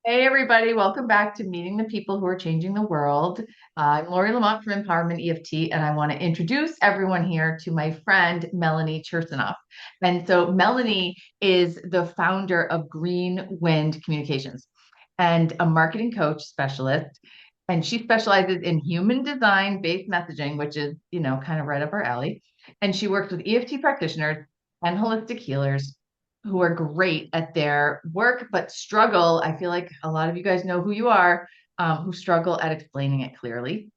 Hey, everybody, welcome back to Meeting the People Who Are Changing the World. I'm Lori Lamont from Empowerment EFT, and I want to introduce everyone here to my friend, Melanie Chursinoff. And so, Melanie is the founder of GreenWind Communications and a marketing coach specialist. And she specializes in human design based messaging, which is, kind of right up our alley. And she works with EFT practitioners and holistic healers who are great at their work, but struggle. I feel like a lot of you guys know who you are, who struggle at explaining it clearly.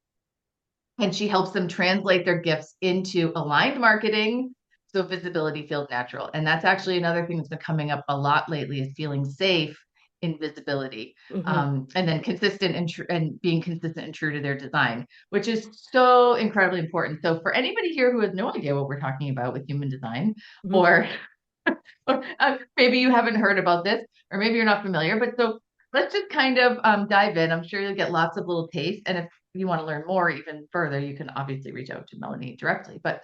And she helps them translate their gifts into aligned marketing so visibility feels natural. And that's actually another thing that's been coming up a lot lately is feeling safe in visibility, Hmm. and then consistent and being consistent and true to their design, which is so incredibly important. So for anybody here who has no idea what we're talking about with human design, Hmm. or maybe you haven't heard about this, or maybe you're not familiar. But so let's just kind of dive in. I'm sure you'll get lots of little tastes. And if you want to learn more even further, you can obviously reach out to Melanie directly. But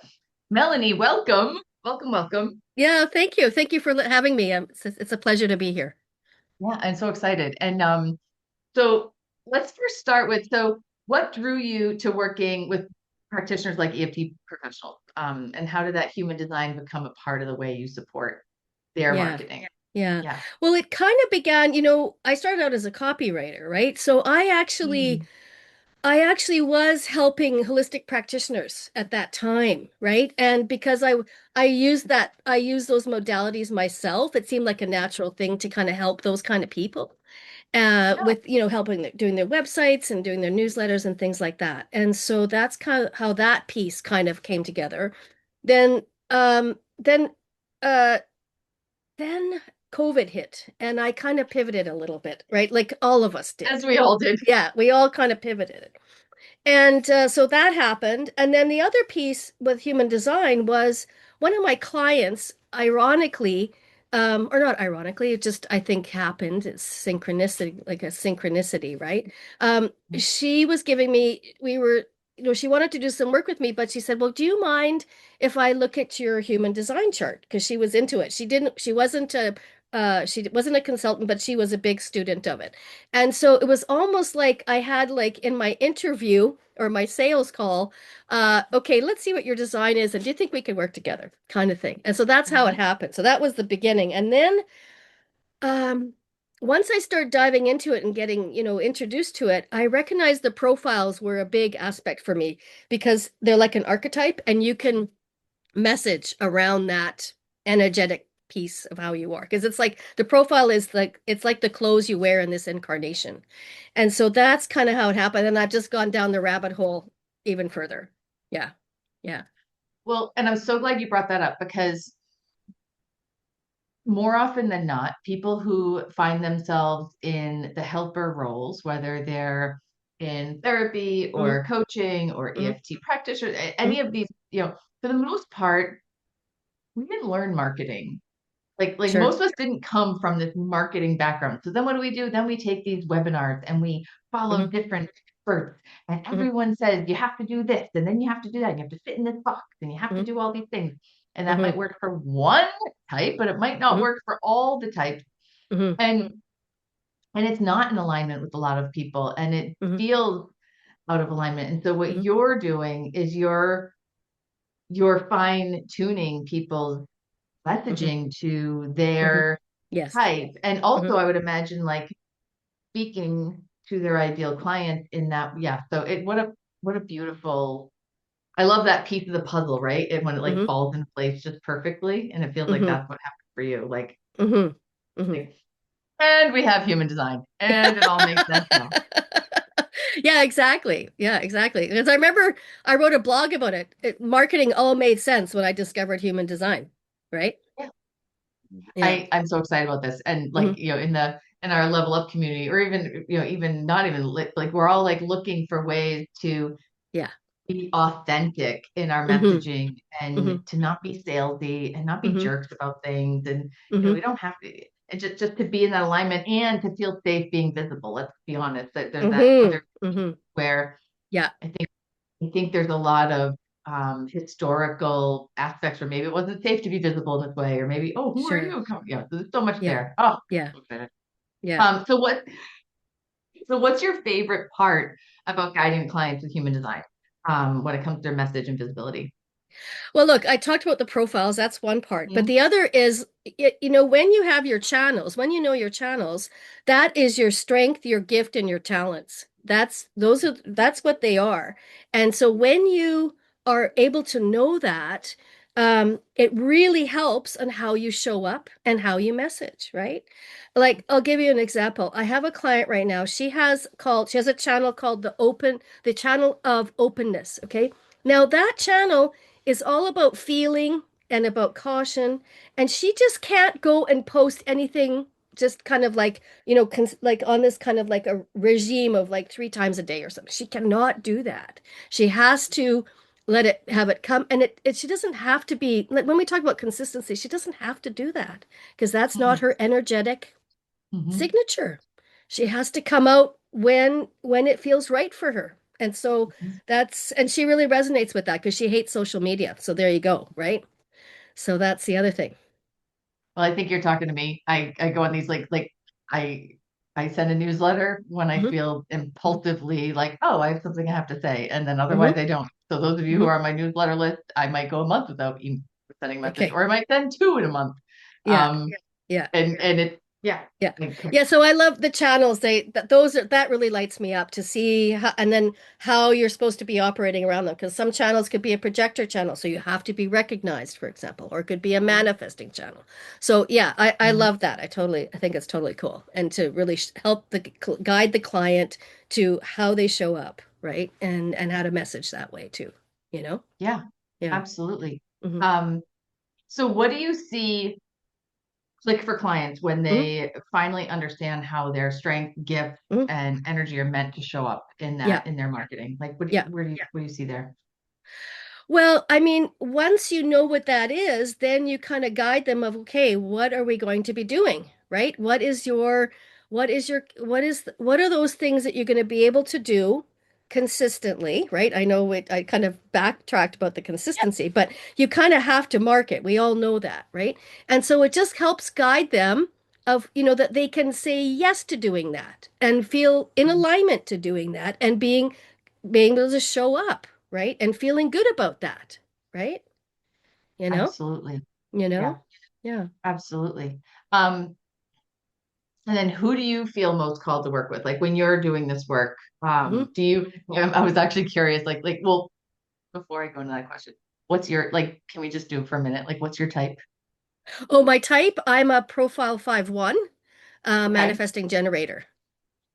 Melanie, welcome. Welcome, welcome. Yeah, thank you. Thank you for having me. It's a pleasure to be here. Yeah, I'm so excited. And so let's first start with what drew you to working with practitioners like EFT professionals? And how did that human design become a part of the way you support their Yeah. marketing? Yeah. Yeah. Well, it kind of began, I started out as a copywriter, right? So Mm. I actually was helping holistic practitioners at that time, right? And because I use those modalities myself, it seemed like a natural thing to kind of help those kind of people. Yeah. With helping doing their websites and doing their newsletters and things like that. And so that's kind of how that piece kind of came together. Then um then uh then COVID hit and I kind of pivoted a little bit, right? Like all of us did. As we all did. Yeah, we all kind of pivoted. And so that happened. And then the other piece with human design was one of my clients, ironically, or not ironically, it just I think happened. It's synchronicity, like a synchronicity, right? She was giving me, she wanted to do some work with me, but she said, "Well, do you mind if I look at your human design chart?" Because she was into it. She wasn't a consultant, but she was a big student of it. And so it was almost like I had like in my interview or my sales call, okay, let's see what your design is, and do you think we can work together? Kind of thing. And so that's how it Mhm. happened. So that was the beginning. And then um, once I started diving into it and getting, introduced to it, I recognized the profiles were a big aspect for me because they're like an archetype and you can message around that energetic piece of how you are. Because it's like the profile is like it's like the clothes you wear in this incarnation. And so that's kind of how it happened. And I've just gone down the rabbit hole even further. Yeah. Yeah. Well, and I'm so glad you brought that up because more often than not, people who find themselves in the helper roles, whether they're in therapy Hmm. or coaching or Hmm. EFT practitioner, Hmm. any of these, for the most part, we didn't learn marketing. Like Sure. most of us didn't come from this marketing background. So then what do? Then we take these webinars and we follow Hmm. different experts. And Hmm. everyone says you have to do this, and then you have to do that. And you have to fit in this box, and you have to Hmm. do all these things. And that might Hmm. work for one type, but it might not Hmm. work for all the types. Hmm. And and it's not in alignment with a lot of people, and it Hmm. feels out of alignment. And so what Hmm. you're doing is you're fine tuning people's Hmm. messaging to Hmm. their Yes. type. And Hmm. also, I would imagine like speaking to their ideal client in that, yeah. So what a beautiful, I love that piece of the puzzle, right? And when it like Hmm. falls in place just perfectly, and it feels like Hmm. that's what happened for you. Hmm. Hmm. Like, and we have human design, and it all makes sense now. Yeah, exactly. Yeah, exactly. Because I remember I wrote a blog about it. Marketing all made sense when I discovered human design, right? Yeah. Yeah. I'm so excited about this. And Hmm. like, in our level up community, or even, even not even like we're all like looking for ways to Yeah. be authentic in our Hmm. messaging Hmm. and to not be salesy and not be Hmm. jerks about things. And, Hmm. we don't have to, and just to be in that alignment and to feel safe being visible. Let's be honest, that there's that Hmm. other Hmm. where Yeah. I think, there's a lot of historical aspects where maybe it wasn't safe to be visible in this way, or maybe, oh, who are Sure. you? Come, so there's so much Yeah. there. Oh, Yeah. so excited. Yeah. So what's your favorite part about guiding clients with human design, when it comes to their message and visibility? Well, look, I talked about the profiles. That's one part. But Mhm. the other is, when you have your channels, when you know your channels, that is your strength, your gift, and your talents. That's what they are. And so when you are able to know that, it really helps on how you show up and how you message, right? Like, I'll give you an example. I have a client right now. She has a channel called the channel of openness. Okay. Now that channel is all about feeling and about caution. And she just can't go and post anything just kind of like, like on this kind of like a regime of like 3 times a day or something. She cannot do that. She has to have it come. And she doesn't have to be, like when we talk about consistency, she doesn't have to do that because that's not Mhm. her energetic Mhm. signature. She has to come out when it feels right for her. And so Mhm. and she really resonates with that because she hates social media. So there you go, right? So that's the other thing. Well, I think you're talking to me. I go on these I I send a newsletter when I Hmm. feel Hmm. impulsively like, oh, I have something I have to say, and then Hmm. otherwise I don't. So those of you who Hmm. are on my newsletter list, I might go a month without sending a message, Okay. or I might send two in a month. Yeah. Um, Yeah. and it yeah, Yeah. I Yeah, so I love the channels. That really lights me up to see and then how you're supposed to be operating around them because some channels could be a projector channel, so you have to be recognized, for example, or it could be a Mhm. manifesting channel. So yeah, I Mhm. love that. I think it's totally cool and to really help guide the client to how they show up, right? And how to message that way too, you know? Yeah, Yeah. absolutely. Hmm. Um, so what do you see click for clients when Hmm. they finally understand how their strength, gift, Hmm. and energy are meant to show up Yeah. in their marketing? Like, Yeah. what do you see there? Well, I mean, once you know what that is, then you kind of guide them of, okay, what are we going to be doing, right? What are those things that you're going to be able to do consistently, right? I kind of backtracked about the consistency, but you kind of have to market. We all know that, right? And so it just helps guide them that they can say yes to doing that and feel in Mhm. alignment to doing that and being able to show up, right? And feeling good about that, right? You know, Absolutely. you Yeah, know? Yeah. absolutely. Um, and then who do you feel most called to work with? Like when you're doing this work, Hmm. I was actually curious, well, before I go into that question, what's your, can we just do it for a minute? Like, what's your type? Oh, my type, I'm a profile 5-1, Okay. manifesting generator.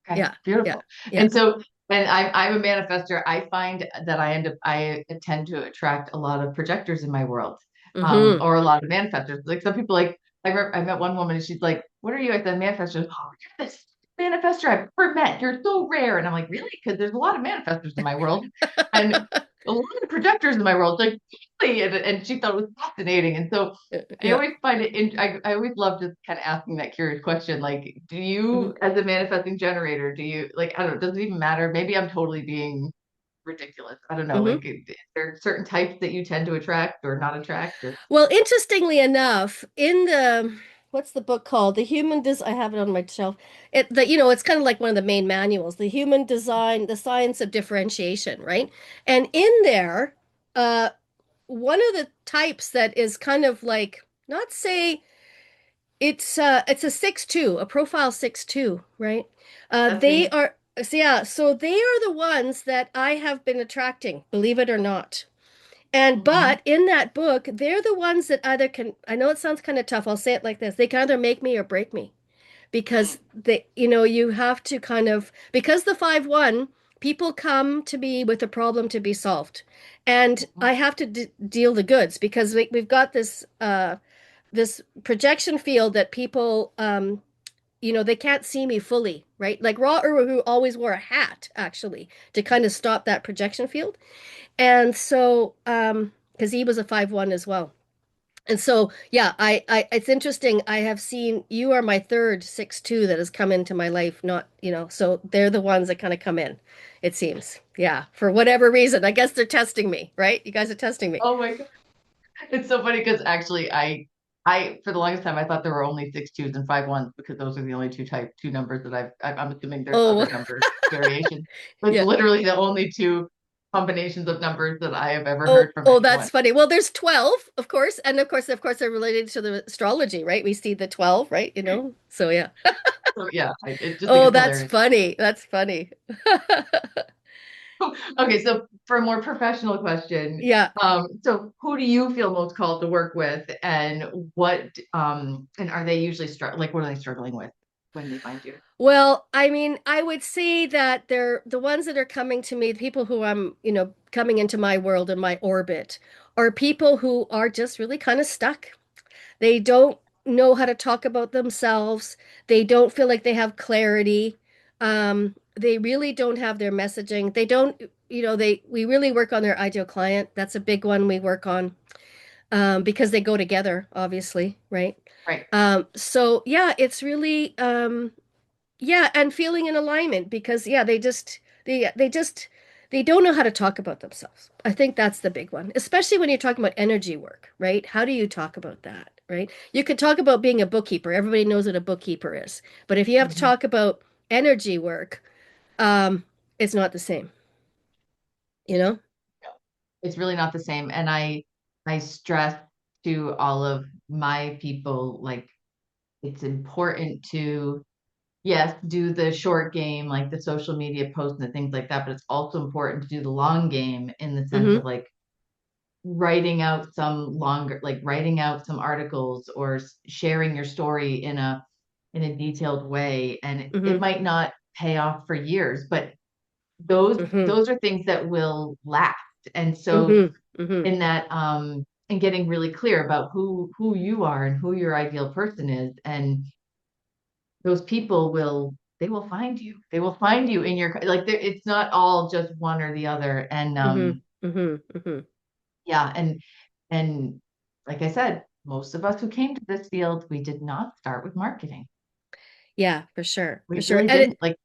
Okay, Yeah. Yeah. beautiful. Yeah. And so, and I'm a manifester. I find that I tend to attract a lot of projectors in my world, Hmm. or a lot of manifestors. Like some people, like I met one woman, and she's like, "What are you?" I said, "Manifester." Oh, you're this manifester I've ever met. You're so rare. And I'm like, really? Because there's a lot of manifestors in my world, and a lot of projectors in my world. Like, really? And she thought it was fascinating. And so I Yeah. always find it, I always love just kind of asking that curious question. Like, do Hmm. you, as a manifesting generator, do you, like, I don't know, does it even matter? Maybe I'm totally being ridiculous. I don't know. Hmm. Like, is there certain types that you tend to attract or not attract? Or, Well, interestingly enough, what's the book called? I have it on my shelf. It's kind of like one of the main manuals, The Human Design, The Science of Differentiation, right? And in there, uh, one of the types that is kind of like, not say it's a 6-2, a profile 6-2, right? that's me. So they are the ones that I have been attracting, believe it or not. And Hmm. but in that book, they're the ones that either can, I know it sounds kind of tough, I'll say it like this. They can either make me or break me because you have to because the 5-1, people come to me with a problem to be solved. And I have to deal the goods because we've got this projection field that people they can't see me fully, right? Like Ra Uru, who always wore a hat actually to kind of stop that projection field. And so because he was a 5-1 as well. And so yeah, it's interesting. I have seen you are my third 6-2 that has come into my life, not, so they're the ones that kind of come in, it seems. Yeah, for whatever reason. I guess they're testing me, right? You guys are testing me. Oh my God. It's so funny because actually, For the longest time, I thought there were only six twos and five ones because those are the only two numbers that I'm assuming there's Oh, other number variations. But it's yeah. literally the only two combinations of numbers that I have ever Oh, heard from oh, anyone. that's funny. Well, there's 12, of course, and of course, they're related to the astrology, right? We see the 12, right? So yeah. So yeah, I just think Oh, it's that's hilarious. funny. That's funny. Okay, so for a more professional question, Yeah. so who do you feel most called to work with, and and are they usually like what are they struggling with when they find you? Well, I mean, I would say that they're the ones that are coming to me, the people who I'm, coming into my world and my orbit, are people who are just really kind of stuck. They don't know how to talk about themselves. They don't feel like they have clarity. They really don't have their messaging. They don't, we really work on their ideal client. That's a big one we work on, because they go together, obviously, right? Right. So yeah, it's really, yeah, and feeling in alignment because yeah, they don't know how to talk about themselves. I think that's the big one, especially when you're talking about energy work, right? How do you talk about that, right? You could talk about being a bookkeeper. Everybody knows what a bookkeeper is. But if you have to Mhm. talk about energy work, um, it's not the same, you know? It's really not the same. And I stress to all of my people, like it's important to, yes, do the short game, like the social media posts and the things like that, but it's also important to do the long game in the sense Mm-hmm. of like writing out some articles or sharing your story in a detailed way. And it Mm-hmm. might not pay off for years, but those Mm-hmm. those are things that will last. And so Mm-hmm. Mm-hmm. in that and getting really clear about who you are and who your ideal person is, and those people will they will find you, they will find you in your like it's not all just one or the other. And Mm-hmm. Mm-hmm. Mm-hmm. yeah, and like I said, most of us who came to this field, we did not start with marketing. Yeah, for sure. For We sure. really And didn't. Like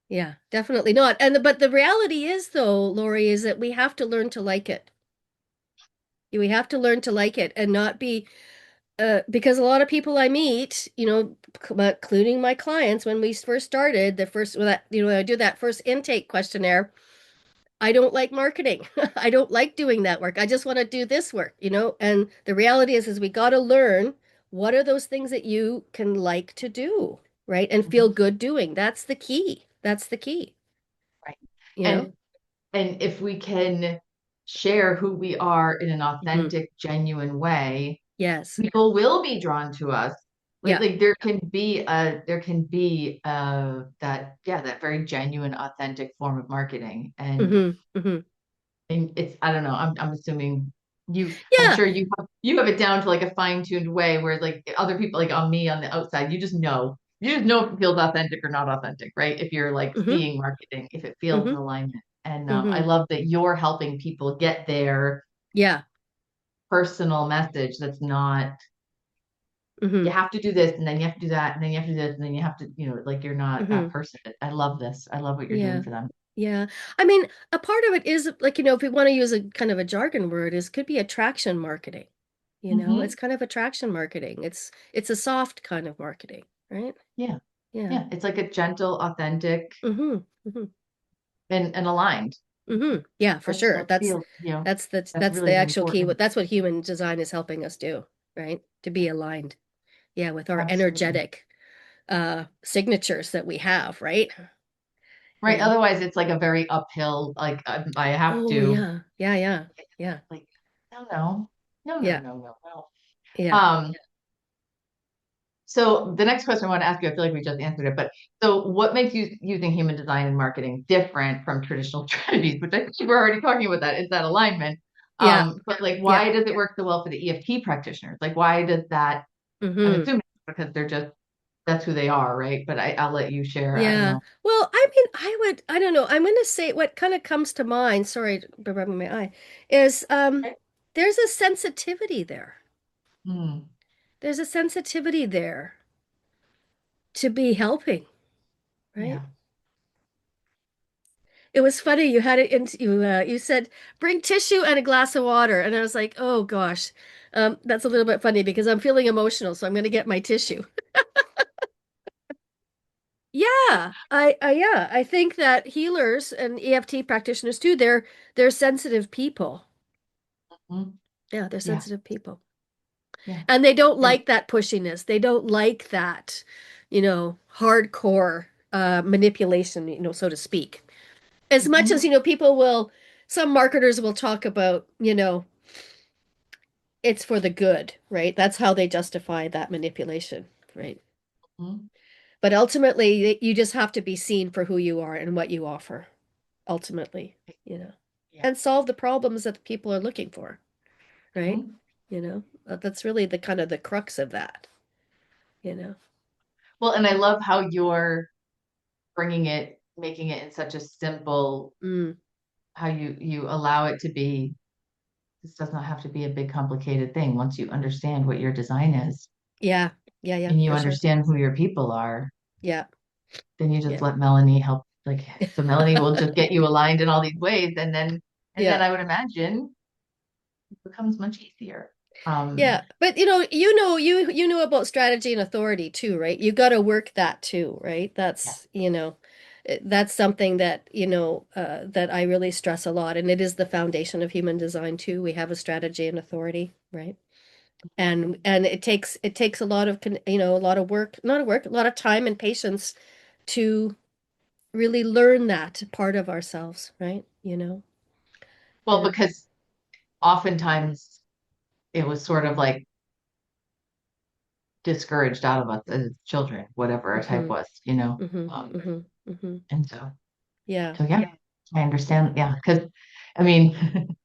yeah, definitely not. But the reality is though, Lori, is that we have to learn to like it. We have to learn to like it and not be because a lot of people I meet, including my clients when we first started, the first when I do that first intake questionnaire, I don't like marketing. I don't like doing that work. I just want to do this work. And the reality is we got to learn what are those things that you can like to do, right? And feel mhm, good doing. That's the key. That's the key, right. you know? And if we can share who we are in an Hmm. authentic, genuine way, Yes. people will be drawn to us. Yeah. There can be that yeah, that very genuine, authentic form of marketing. Hmm. Hmm. And it's I don't know, I'm assuming I'm Yeah. sure you have it down to like a fine-tuned way where like other people like on me on the outside, you just know if it feels authentic or not authentic, right? If you're like Hmm. seeing marketing, if it feels in Hmm. alignment. And I Hmm. love that you're helping people get their Yeah. personal message that's not you Hmm. have to do this and then you have to do that and then you have to do this and then you have to, like you're not that Hmm. person. I love this. I love what you're doing Yeah. for them. Yeah. I mean, a part of it is like, if we want to use a kind of a jargon word, is could be attraction marketing. It's Hmm. kind of attraction marketing. It's a soft kind of marketing, right? Yeah. Yeah. Yeah. It's like a gentle, authentic, Hmm. Hmm. and aligned. Hmm. Yeah, for sure. That feels, that's That's the really actual key. important. That's what human design is helping us do, right? To be aligned. Yeah, with our Absolutely. energetic signatures that we have, right? You Right. know. Otherwise, it's like a very uphill, like I have Oh to, yeah. Yeah, yeah. Yeah. like, no, no, no, no, Yeah. no, no, no. Yeah. Um, so the next question I want to ask you, I feel like we just answered it, but so what makes you using human design and marketing different from traditional strategies, which I think we're already talking about that, is that alignment. Yeah. But like, Yeah. why does it work so well for the EFT practitioners? Like, why does that, I'm Hmm. assuming because that's who they are, right? But I'll let you share. I don't Yeah. know. Well, I mean, I don't know. I'm going to say what kind of comes to mind, sorry, rubbing my eye, is Right. there's a sensitivity there. Hmm. There's a sensitivity there to be helping, right? Yeah. It was funny. You had it into you. You said bring tissue and a glass of water, and I was like, oh gosh, that's a little bit funny because I'm feeling emotional, so I'm going to get my tissue. Yeah, yeah, I think that healers and EFT practitioners too, they're sensitive people. Mhm. Yeah, they're Yeah. sensitive people. Yeah. And they don't And like that pushiness. They don't like that, hardcore manipulation, so to speak. As much as, mhm. people will, some marketers will talk about, it's for the good, right? That's how they justify that manipulation, right? Mhm. But ultimately, you just have to be seen for who you are and what you offer, ultimately, you know, Yeah. and solve the problems that the people are looking for, right? Mhm. That's really the kind of the crux of that, you know. Well, and I love how you're making it in such a simple, Mm, how you allow it to be. This does not have to be a big complicated thing. Once you understand what your design is yeah, yeah, yeah, and you for sure. understand who your people are, Yeah, then you just yeah, let Melanie help. Like, so Melanie will just get you aligned in all these ways, and then yeah. I would imagine it becomes much easier. Um, Yeah, but you know about strategy and authority too, right? You got to work that too, right? yeah. That's something that, that I really stress a lot, and it is the foundation of human design too. We have a strategy and authority, right? And it takes a lot of a lot of work, not a work, a lot of time and patience to really learn that part of ourselves, right? Well, Yeah. because oftentimes it was sort of like discouraged out of us as children, whatever our type Mm-hmm. was, Mm-hmm. Um, Mm-hmm. Mm-hmm. and so, Yeah. so yeah, I Yeah. understand. Yeah, because I mean,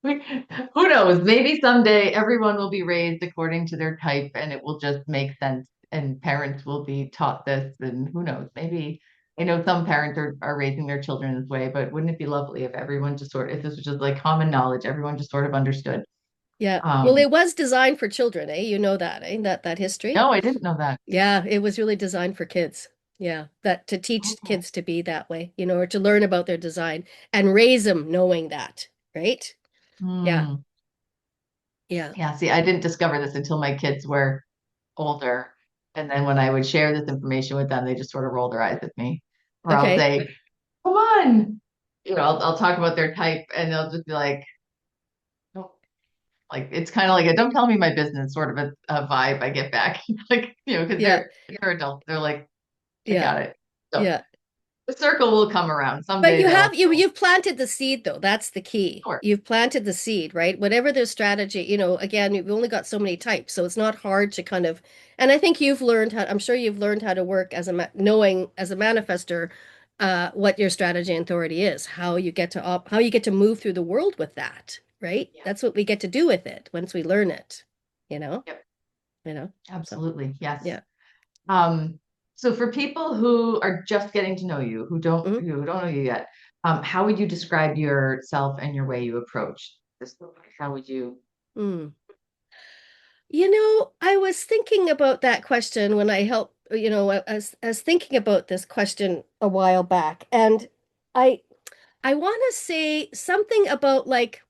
who knows? Maybe someday everyone will be raised according to their type, and it will just make sense. And parents will be taught this, and who knows? Maybe I know some parents are raising their children this way, but wouldn't it be lovely if everyone just if this was just like common knowledge, everyone just sort of understood? Yeah. Well, Um, it was designed for children, eh? You know that, eh? That history. no, I didn't know that. Yeah, it was really designed for kids. Yeah, that to teach Oh. kids to be that way, or to learn about their design and raise them knowing that, right? Yeah. Hmm. Yeah. Yeah, see, I didn't discover this until my kids were older. And then when I would share this information with them, they just sort of roll their eyes at me. Or I'll Okay. say, come on. I'll talk about their type and they'll just be like, no. Like it's kind of like a don't tell me my business sort of a vibe I get back. Like, because Yeah. they're adults. They're like, I Yeah. got it. So Yeah. the circle will come around. But Someday you they'll have you've planted the seed though. That's the key. sure. You've planted the seed, right? Whatever their strategy, again, you've only got so many types, so it's not hard to kind of, and I think I'm sure you've learned how to work knowing as a manifester, what your strategy and authority is, how you get to move through the world with that, right? Yeah. That's what we get to do with it once we learn it, you know, Yep. you know. So, Absolutely. Yes. yeah. Um, so for people who are just getting to know you, Mhm. who don't know you yet, how would you describe yourself and your way you approach this? How would you? Mm. I was thinking about that question when I helped, I was thinking about this question a while back, and I I want to say something about like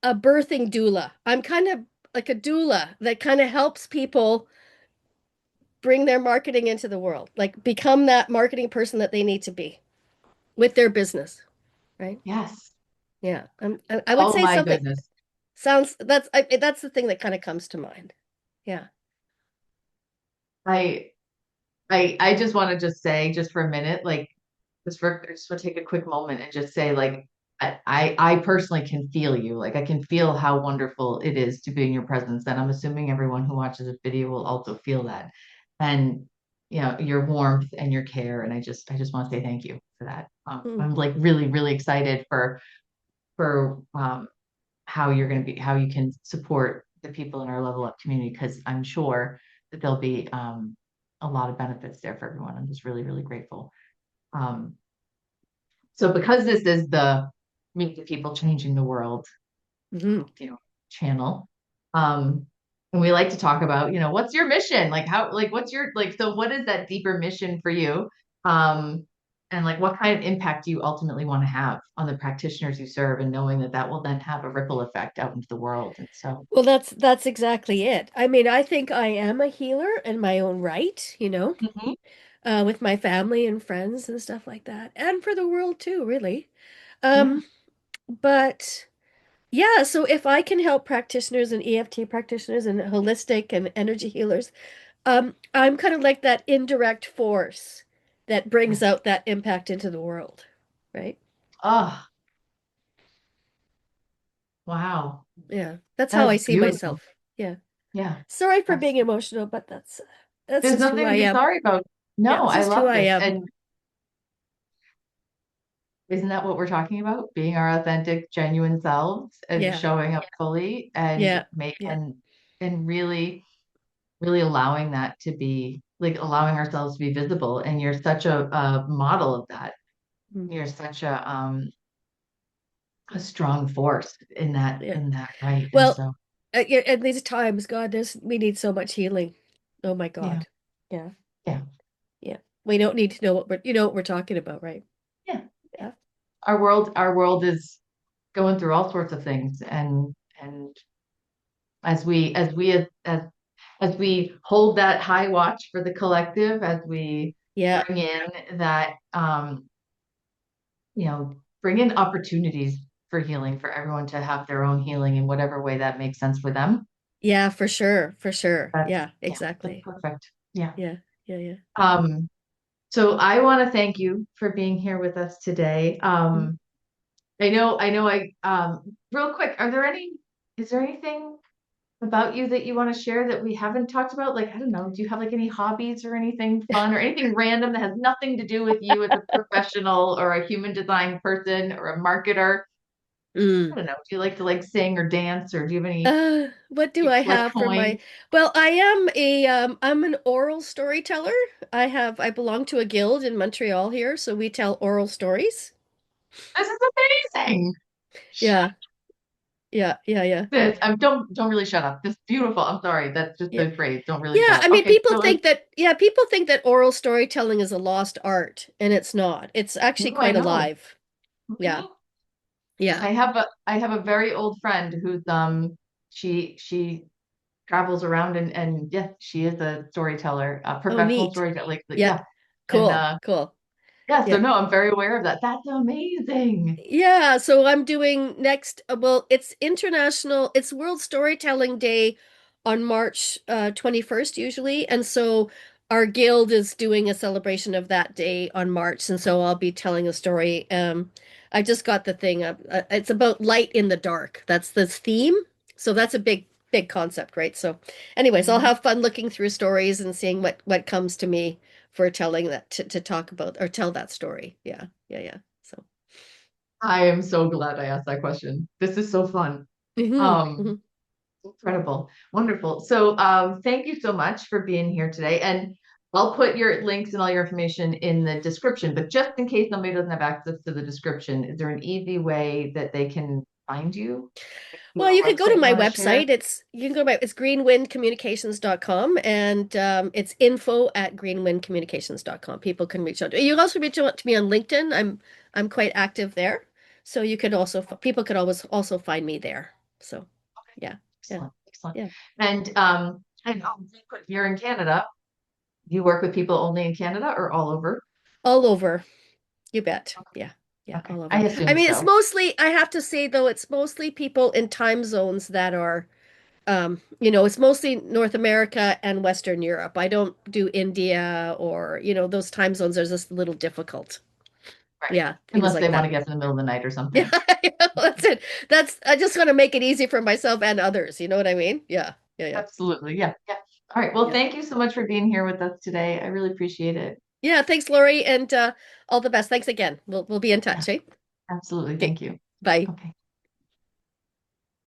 a birthing doula. I'm kind of like a doula that kind of helps people bring their marketing into the world, like become that marketing person that they need to be with their business, right? Yes. Yeah, I would Oh say my something goodness. that's the thing that kind of comes to mind. Yeah. I I just want to just say just for a minute, like I just want to take a quick moment and just say like I personally can feel you. Like I can feel how wonderful it is to be in your presence. And I'm assuming everyone who watches this video will also feel that. And your warmth and your care. And I just want to say thank you for that. Mm, I'm like really, really excited for how you're going to be, how you can support the people in our level up community, because I'm sure that there'll be a lot of benefits there for everyone. I'm just really, really grateful. Um, so because this is the Meet the People Changing the World, mhm. channel, and we like to talk about, what's your mission? Like how, like what's your like, so what is that deeper mission for you? Um, and like what kind of impact do you ultimately want to have on the practitioners you serve, and knowing that that will then have a ripple effect out into the world. And so, Well, that's exactly it. I mean, I think I am a healer in my own right, mhm, with my family and friends and stuff like that, and for the world too, really. yeah. Um, but yeah, so if I can help practitioners and EFT practitioners and holistic and energy healers, I'm kind of like that indirect force that brings Yes. out that impact into the world, right? Oh, wow. Yeah, that's how That I is see beautiful. myself. Yeah. Yeah. Sorry for That's, being emotional, but that's there's just who nothing I to be am. sorry about. Yeah, No, it's I just who love I this. am. And isn't that what we're talking about? Being our authentic, genuine selves and Yeah. showing up fully and Yeah. make Yeah. and really, really allowing that to be like allowing ourselves to be visible. And you're such a model of that. Mm. You're such a strong force Yeah. in that right. And Well, so yeah, at these times, God, we need so much healing. Oh my yeah, God. Yeah. yeah, Yeah. We don't need to know what we're talking about, right? yeah. Yeah. Our world is going through all sorts of things, and as we hold that high watch for the collective, as we Yeah. bring in that bring in opportunities for healing for everyone to have their own healing in whatever way that makes sense for them. Yeah, for sure. For sure. That's Yeah, yeah, that's exactly. perfect. Yeah. Yeah. Yeah. Yeah. Um, so I want to thank you for being here with us today. Mm. Real quick, is there anything about you that you want to share that we haven't talked about? Like, I don't know, do you have like any hobbies or anything fun or anything random that has nothing to do with you as a professional or a human design person or a marketer? I Mm. don't know. Do you like to like sing or dance, or do you have any, What do you I collect have for my, coins? well, I'm an oral storyteller. I belong to a guild in Montreal here, so we tell oral stories. This is amazing. Yeah. Yeah. Yeah. Yeah. This, don't really shut up. This is beautiful. I'm sorry. That's just Yeah. the phrase. Don't really Yeah, shut up. I mean, Okay, so it's people think that oral storytelling is a lost art, and it's not. It's actually no, I quite know. alive. Yeah, Mhm. yeah. I have a very old friend who's she travels around and yeah, she is a storyteller, a Oh, professional neat. storyteller. Like Yeah, yeah. And cool, cool. yeah, so Yeah. no, I'm very aware of that. That's amazing. Yeah, so I'm doing next, well, it's World Storytelling Day on March 21st usually. And so our guild is doing a celebration of that day on March. And so I'll be telling a story. I just got the thing up. It's about light in the dark. That's the theme. So that's a big, big concept, right? So anyways, I'll Mhm. have fun looking through stories and seeing what comes to me for telling that to talk about or tell that story. Yeah, yeah, yeah. So. I am so glad I asked that question. This is so fun. Hmm. Um, Hmm. Incredible. Wonderful. So thank you so much for being here today. And I'll put your links and all your information in the description, but just in case somebody doesn't have access to the description, is there an easy way that they can find you? Do you Well, have you a could go to website you my want to share? website. It's greenwindcommunications.com and it's info@greenwindcommunications.com. People can reach out. You can also reach out to me on LinkedIn. I'm quite active there. So you could also people could always also find me there. So yeah. Yeah. Excellent. Excellent. Yeah. And real quick, you're in Canada. Do you work with people only in Canada or all over? All over. You bet. Yeah. Yeah, Okay. all I over. I assume mean, it's so. mostly, I have to say though, it's mostly people in time zones that are it's mostly North America and Western Europe. I don't do India or, those time zones are just a little difficult. Right. Yeah, things Unless they like want to that. get up in the middle of the night or Yeah, something. that's it. I just want to make it easy for myself and others. You know what I mean? Yeah, yeah, yeah, Absolutely. Yeah. Yeah. All right. Well, yeah. thank you so much for being here with us today. I really appreciate it. Yeah, thanks, Lori, and all the best. Thanks again. We'll be in Yeah, touch, eh? absolutely. Okay, Thank you. bye. Okay.